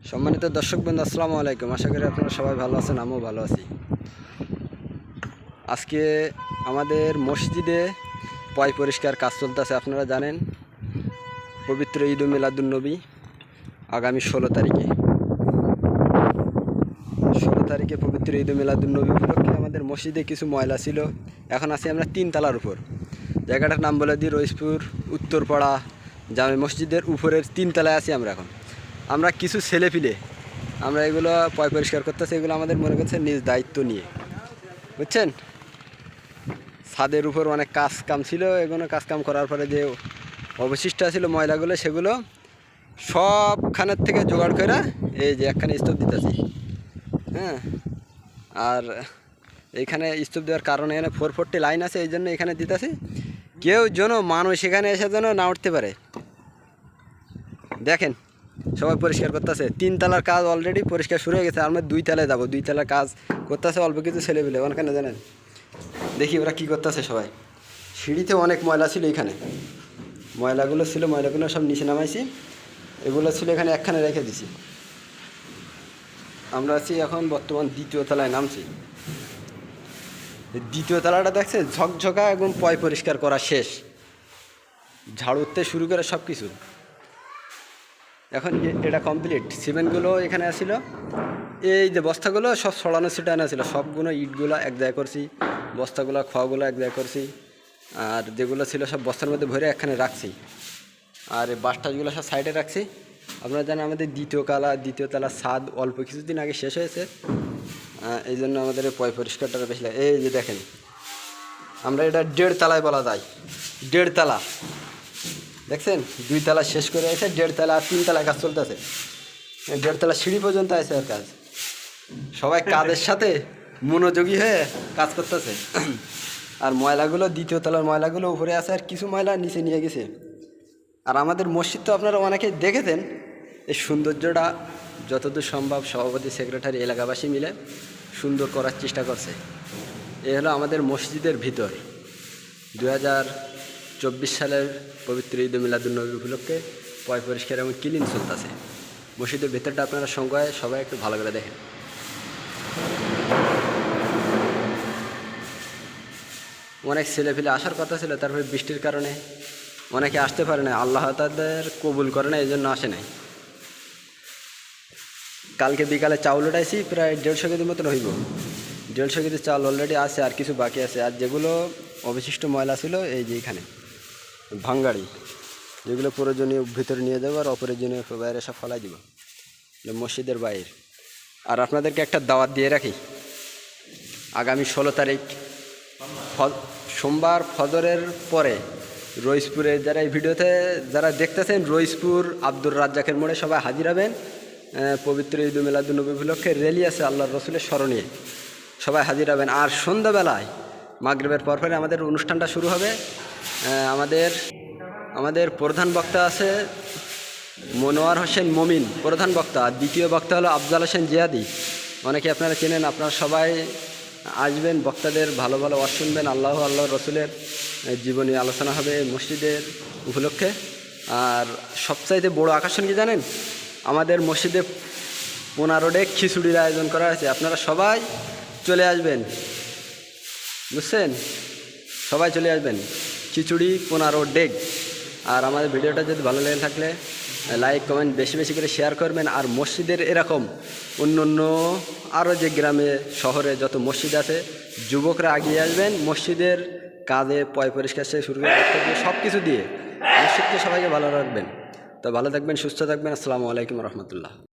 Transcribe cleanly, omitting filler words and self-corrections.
সম্মানিত দর্শকবৃন্দ, আসসালামু আলাইকুম। আশা করি আপনারা সবাই ভালো আছেন, আমিও ভালো আছি। আজকে আমাদের মসজিদে পয় পরিষ্কার কাজ চলতেছে। আপনারা জানেন পবিত্র ঈদ মিলাদুন্নবী আগামী 16 তারিখে পবিত্র ঈদ মিলাদুন্নবী উপলক্ষে আমাদের মসজিদে কিছু ময়লা ছিল। এখন আছি আমরা 3 তলার উপর। জায়গাটার নাম বলে দিই রইসপুর উত্তরপাড়া জামে মসজিদের উপরের 3 তলায় আছি আমরা কিছু ছেলেপিলে আমরা এগুলো পয় পরিষ্কার করতেছি। এগুলো আমাদের মনে করছে নিজ দায়িত্ব নিয়ে, বুঝছেন। ছাদের উপর অনেক কাম ছিল, এগুলো কাম করার পরে যে অবশিষ্ট ছিল ময়লাগুলো, সেগুলো সবখানের থেকে জোগাড় করে এই যে একখানে স্তূপ দিতেছি। হ্যাঁ, আর এইখানে স্তূপ দেওয়ার কারণে এখানে 440 লাইন আছে, এই জন্য এখানে দিতেছি। কেউ যেন মানুষ এখানে এসে যেন না উঠতে পারে। দেখেন সবাই পরিষ্কার করতেছে। 3 তলার কাজ অলরেডি পরিষ্কার শুরু হয়ে গেছে। আমরা 2 তলায় যাবো। 2 তলার কাজ করতেছে অল্প কিছু ছেলেপিলে। ওখানে জানেন, দেখি ওরা কী করতেছে। সবাই সিঁড়িতে অনেক ময়লা ছিল, এখানে ময়লাগুলো সব নিচে নামাইছি। এগুলো ছিল এখানে একখানে রেখে দিছি। আমরা আছি এখন বর্তমান 2য় তলায় নামছি। 2য় তলাটা দেখছে ঝকঝকা, একদম পয় পরিষ্কার করা শেষ, ঝাড়ুতে শুরু করে সব কিছু। এখন এটা কমপ্লিট। সিমেন্টগুলো এখানে আসছিল, এই যে বস্তাগুলো সব ছড়ানো ছিটানো ছিল, সবগুলো ইটগুলো এক জায়গায় করছি, বস্তাগুলো খোয়াগুলো এক জায়গায় করছি, আর যেগুলো ছিল সব বস্তার মধ্যে ভরে এখানে রাখছি। আর এই বাসটাগুলো সব সাইডে রাখছি। আপনারা জানেন আমাদের 2য় তলা ছাদ অল্প কিছুদিন আগে শেষ হয়েছে, এই জন্য আমাদের পয় পরিষ্কারটা বেশি লাগে। এই যে দেখেন, আমরা এটা 1.5 তলায় বলা যায়। 1.5 তলা দেখছেন, 2 তলা শেষ করে আছে, 1.5 তলা আর 3 তলায় কাজ চলতেছে। 1.5 তলা সিঁড়ি পর্যন্ত আছে আর কাজ। সবাই কাজের সাথে মনোযোগী হয়ে কাজ করতেছে। আর ময়লাগুলো 2য় তলার ময়লাগুলো উপরে আছে, আর কিছু ময়লা নিচে নিয়ে গেছে। আর আমাদের মসজিদ তো আপনারা অনেকে দেখেছেন, এই সৌন্দর্যটা যতদূর সম্ভব সভাপতি, সেক্রেটারি, এলাকাবাসী মিলে সুন্দর করার চেষ্টা করছে। এ হলো আমাদের মসজিদের ভিতর। 2024 সালের পবিত্র ঈদ মিলাদুন্নবী উপলক্ষে পয় পরিষ্কার এবং ক্লিন চলতেছে। মসজিদের ভেতরটা আপনারা সবাই একটু ভালো করে দেখেন। অনেক ছেলেপিলে আসার কথা ছিল, তারপরে বৃষ্টির কারণে অনেকে আসতে পারে না, আল্লাহ তাদের কবুল করে না, এই জন্য আসে নাই। কালকে বিকালে চাউল উঠাইছি, প্রায় 150 কেজির মতন হইব। 150 কেজি চাউল অলরেডি আছে, আর কিছু বাকি আছে। আর যেগুলো অবশিষ্ট ময়লা ছিল, এই যে এখানে ভাঙ্গাড়ি, যেগুলো প্রয়োজনীয় ভিতরে নিয়ে যাবো, আর অপ্রয়োজনীয় বাইরে সব ফলাই দিব মসজিদের বাইরে। আর আপনাদেরকে একটা দাওয়াত দিয়ে রাখি, আগামী 16 তারিখ সোমবার ফজরের পরে রইসপুরে যারা এই ভিডিওতে যারা দেখতেছেন, রইসপুর আব্দুর রাজ্জাকের মোড়ে সবাই হাজির হবেন। পবিত্র ঈদ মিলাদুন্নবী উপলক্ষে র্যালি আছে আল্লাহর রসুলের স্মরণে, সবাই হাজির হবেন। আর সন্ধ্যাবেলায় মাগরিবের পরপরে আমাদের অনুষ্ঠানটা শুরু হবে। আমাদের প্রধান বক্তা আছে মনোয়ার হোসেন মমিন, প্রধান বক্তা। আর দ্বিতীয় বক্তা হলো আফজাল হোসেন জিয়াদি, অনেকে আপনারা চেনেন। আপনারা সবাই আসবেন, বক্তাদের ভালো ভালো ওয়াজ শুনবেন। আল্লাহ রসুলের জীবনী আলোচনা হবে মসজিদের উপলক্ষে। আর সবচাইতে বড় আকর্ষণ কি জানেন, আমাদের মসজিদে 15 ডেক খিচুড়ির আয়োজন করা হয়েছে। আপনারা সবাই চলে আসবেন, বুঝছেন, সবাই চলে আসবেন। খিচুড়ি 15 ডেক। আর আমাদের ভিডিওটা যদি ভালো লেগে থাকলে লাইক কমেন্ট বেশি বেশি করে শেয়ার করবেন। আর মসজিদের এরকম অন্য আরও যে গ্রামে শহরে যত মসজিদ আছে, যুবকরা এগিয়ে আসবেন মসজিদের কাজে, পয় পরিষ্কার থেকে শুরু করে সব কিছু দিয়ে মসজিদকে সবাইকে ভালো রাখবেন। তো ভালো থাকবেন, সুস্থ থাকবেন। আসসালামু আলাইকুম রহমতুল্লাহ।